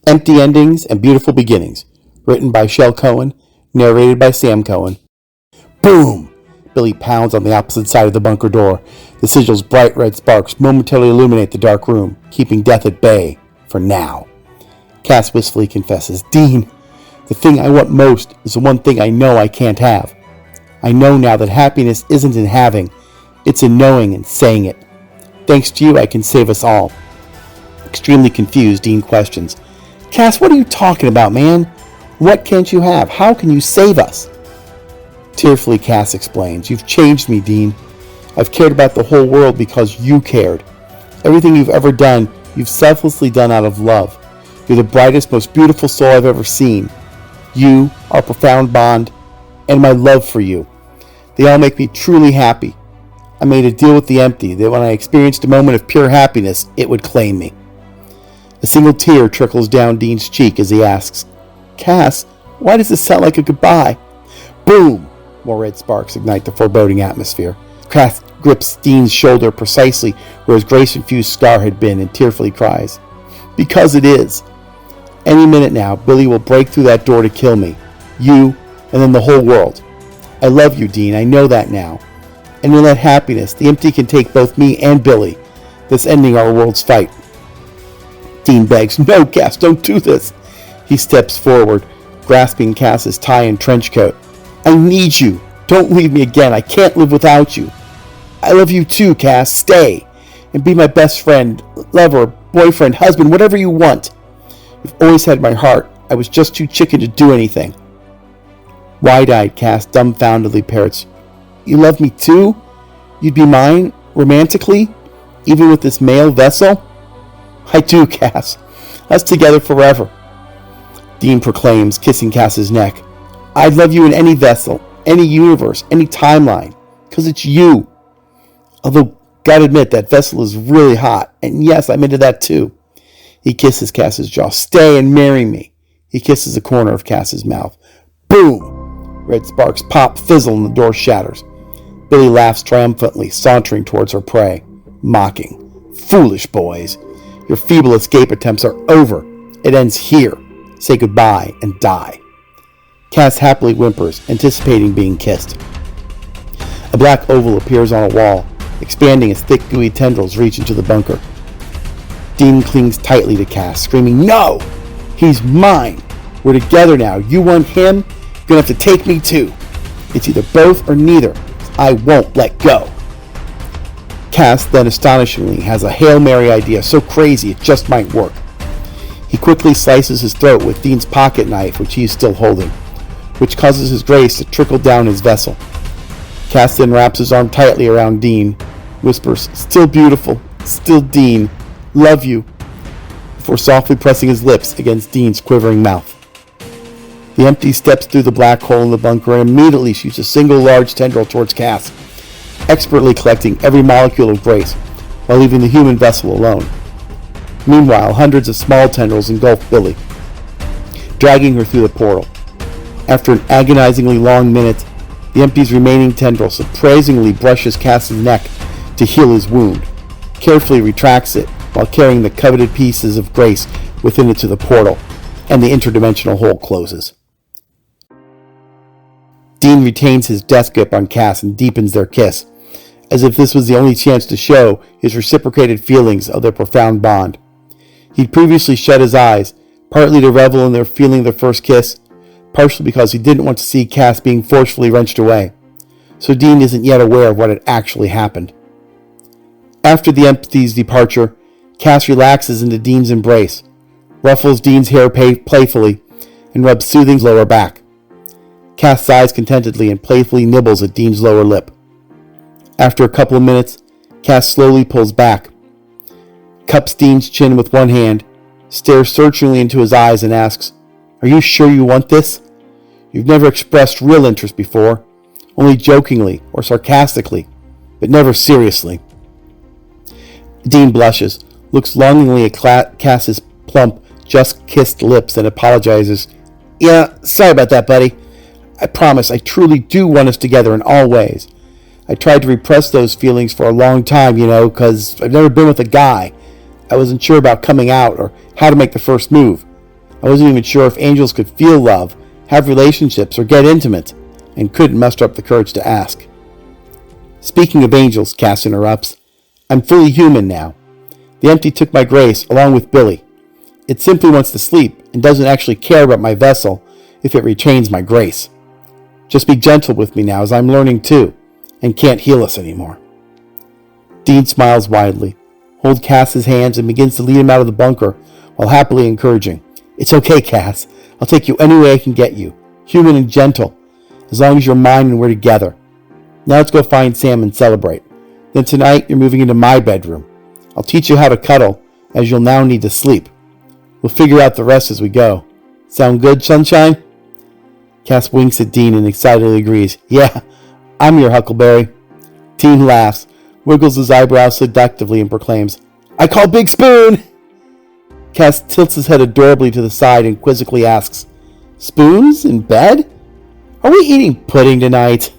Empty Endings and Beautiful Beginnings, written by Shel Cohen, narrated by Sam Cohen. Boom! Billy pounds on the opposite side of the bunker door. The sigil's bright red sparks momentarily illuminate the dark room, keeping death at bay, for now. Cass wistfully confesses, "Dean, the thing I want most is the one thing I know I can't have. I know now that happiness isn't in having, it's in knowing and saying it. Thanks to you, I can save us all." Extremely confused, Dean questions, "Cass, what are you talking about, man? What can't you have? How can you save us?" Tearfully, Cass explains, "You've changed me, Dean. I've cared about the whole world because you cared. Everything you've ever done, you've selflessly done out of love. You're the brightest, most beautiful soul I've ever seen. You, our profound bond, and my love for you. They all make me truly happy. I made a deal with the empty that when I experienced a moment of pure happiness, it would claim me." A single tear trickles down Dean's cheek as he asks, "Cass, why does this sound like a goodbye?" Boom! More red sparks ignite the foreboding atmosphere. Cass grips Dean's shoulder precisely where his grace-infused scar had been and tearfully cries, "Because it is. Any minute now, Billy will break through that door to kill me, you, and then the whole world. I love you, Dean, I know that now. And in that happiness, the empty can take both me and Billy, thus ending our world's fight." Dean begs, "No, Cass, don't do this." He steps forward, grasping Cass's tie and trench coat. "I need you. Don't leave me again. I can't live without you. I love you too, Cass. Stay. And be my best friend, lover, boyfriend, husband, whatever you want. You've always had my heart. I was just too chicken to do anything." Wide-eyed, Cass dumbfoundedly parrots, "You love me too? You'd be mine, romantically, even with this male vessel?" "I do, Cass. Us together forever," Dean proclaims, kissing Cass's neck. "I'd love you in any vessel, any universe, any timeline, because it's you. Although, gotta admit, that vessel is really hot, and yes, I'm into that too." He kisses Cass's jaw. "Stay and marry me." He kisses the corner of Cass's mouth. Boom! Red sparks pop, fizzle, and the door shatters. Billy laughs triumphantly, sauntering towards her prey, mocking, "Foolish boys. Your feeble escape attempts are over. It ends here. Say goodbye and die." Cass happily whimpers, anticipating being kissed. A black oval appears on a wall, expanding as thick, gooey tendrils reach into the bunker. Dean clings tightly to Cass, screaming, "No! He's mine! We're together now. You want him? You're gonna have to take me too. It's either both or neither. I won't let go." Cass then astonishingly has a Hail Mary idea so crazy it just might work. He quickly slices his throat with Dean's pocket knife, which he is still holding, which causes his grace to trickle down his vessel. Cass then wraps his arm tightly around Dean, whispers, "Still beautiful, still Dean, love you," before softly pressing his lips against Dean's quivering mouth. The empty steps through the black hole in the bunker and immediately shoots a single large tendril towards Cass, expertly collecting every molecule of grace, while leaving the human vessel alone. Meanwhile, hundreds of small tendrils engulf Billy, dragging her through the portal. After an agonizingly long minute, the empty's remaining tendril surprisingly brushes Cass's neck to heal his wound, carefully retracts it while carrying the coveted pieces of grace within it to the portal, and the interdimensional hole closes. Dean retains his death grip on Cass and deepens their kiss, as if this was the only chance to show his reciprocated feelings of their profound bond. He'd previously shut his eyes, partly to revel in their feeling their first kiss, partially because he didn't want to see Cass being forcefully wrenched away, so Dean isn't yet aware of what had actually happened. After the empty's departure, Cass relaxes into Dean's embrace, ruffles Dean's hair playfully, and rubs soothing lower back. Cass sighs contentedly and playfully nibbles at Dean's lower lip. After a couple of minutes, Cass slowly pulls back, cups Dean's chin with one hand, stares searchingly into his eyes and asks, "Are you sure you want this? You've never expressed real interest before, only jokingly or sarcastically, but never seriously." Dean blushes, looks longingly at Cass's plump, just-kissed lips and apologizes. "Yeah, sorry about that, buddy. I promise I truly do want us together in all ways. I tried to repress those feelings for a long time, because I've never been with a guy. I wasn't sure about coming out or how to make the first move. I wasn't even sure if angels could feel love, have relationships, or get intimate, and couldn't muster up the courage to ask. Speaking of angels, Cass interrupts, I'm fully human now. The empty took my grace along with Billy. It simply wants to sleep and doesn't actually care about my vessel if it retains my grace. Just be gentle with me now as I'm learning too, and can't heal us anymore. Dean smiles widely, holds Cass's hands, and begins to lead him out of the bunker while happily encouraging. It's okay, Cass. I'll take you any way I can get you, human and gentle, as long as you're mine and we're together. Now let's go find Sam and celebrate. Then tonight you're moving into my bedroom. I'll teach you how to cuddle, as you'll now need to sleep. We'll figure out the rest as we go. Sound good, sunshine? Cass winks at Dean and excitedly agrees. Yeah, I'm your Huckleberry. Dean laughs, wiggles his eyebrows seductively, and proclaims, I call Big Spoon! Cass tilts his head adorably to the side and quizzically asks, Spoons in bed? Are we eating pudding tonight?